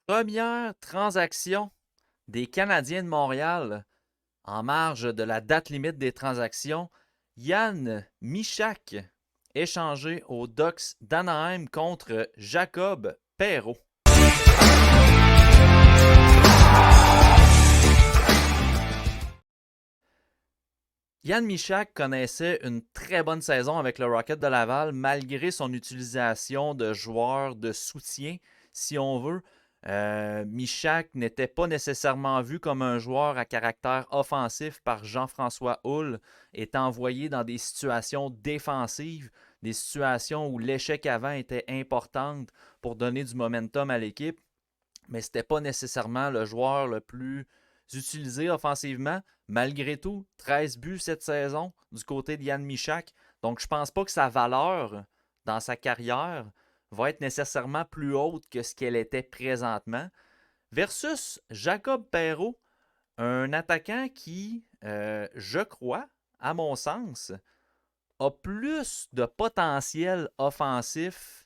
Première transaction des Canadiens de Montréal en marge de la date limite des transactions. Yann Michak échangé aux Ducks d'Anaheim contre Jacob Perreault. Yann Michak connaissait une très bonne saison avec le Rocket de Laval malgré son utilisation de joueurs de soutien, si on veut. Michak n'était pas nécessairement vu comme un joueur à caractère offensif par Jean-François Houle, étant envoyé dans des situations défensives, des situations où l'échec avant était importante pour donner du momentum à l'équipe, mais ce n'était pas nécessairement le joueur le plus utilisé offensivement. Malgré tout, 13 buts cette saison du côté de Yann Michak. Donc, je ne pense pas que sa valeur dans sa carrière va être nécessairement plus haute que ce qu'elle était présentement. Versus Jacob Perreault, un attaquant qui, je crois, à mon sens, a plus de potentiel offensif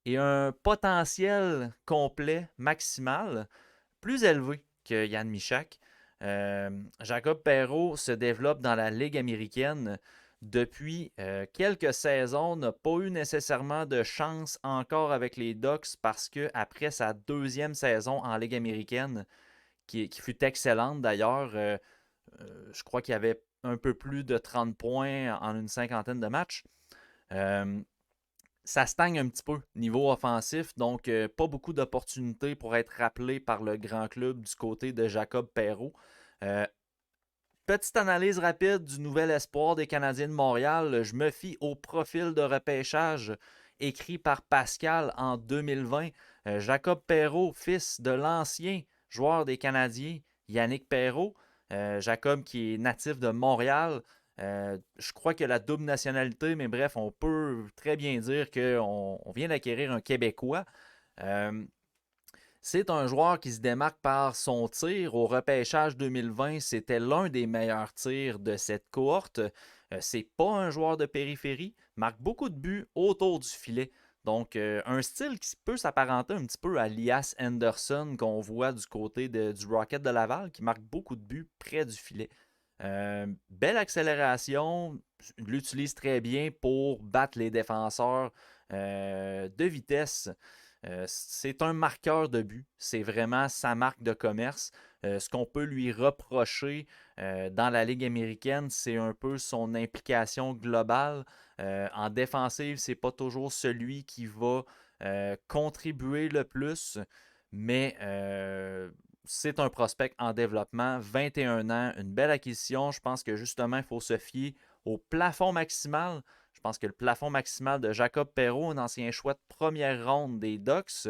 et un potentiel complet maximal plus élevé que Yann Michak. Jacob Perreault se développe dans la Ligue américaine depuis quelques saisons, n'a pas eu nécessairement de chance encore avec les Ducks parce que après sa deuxième saison en Ligue américaine, qui fut excellente d'ailleurs, je crois qu'il y avait un peu plus de 30 points en une cinquantaine de matchs. Euh, Ça stagne un petit peu niveau offensif, donc pas beaucoup d'opportunités pour être rappelé par le grand club du côté de Jacob Perreault. Euh, Petite analyse rapide du nouvel espoir des Canadiens de Montréal. Je me fie au profil de repêchage écrit par Pascal en 2020. Jacob Perreault, fils de l'ancien joueur des Canadiens, Yannick Perreault. Jacob qui est natif de Montréal. Je crois qu'il a la double nationalité, mais bref, on peut très bien dire qu'on vient d'acquérir un Québécois. Euh, c'est un joueur qui se démarque par son tir. Au repêchage 2020, c'était l'un des meilleurs tirs de cette cohorte. C'est pas un joueur de périphérie, marque beaucoup de buts autour du filet. Donc, un style qui peut s'apparenter un petit peu à Lias Anderson qu'on voit du côté du Rocket de Laval, qui marque beaucoup de buts près du filet. Belle accélération, l'utilise très bien pour battre les défenseurs de vitesse. C'est un marqueur de but. C'est vraiment sa marque de commerce. Ce qu'on peut lui reprocher dans la Ligue américaine, c'est un peu son implication globale. En défensive, c'est pas toujours celui qui va contribuer le plus, mais c'est un prospect en développement. 21 ans, une belle acquisition. Je pense que justement, il faut se fier au plafond maximal. Je pense que le plafond maximal de Jacob Perreault, un ancien choix de première ronde des Ducks,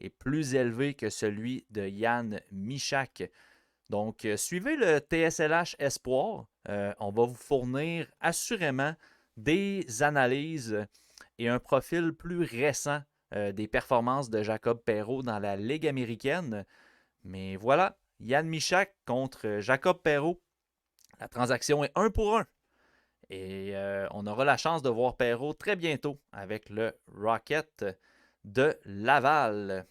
est plus élevé que celui de Yann Michak. Donc, suivez le TSLH Espoir. On va vous fournir assurément des analyses et un profil plus récent des performances de Jacob Perreault dans la Ligue américaine. Mais voilà, Yann Michak contre Jacob Perreault. La transaction est un pour un. Et on aura la chance de voir Perrault très bientôt avec le Rocket de Laval.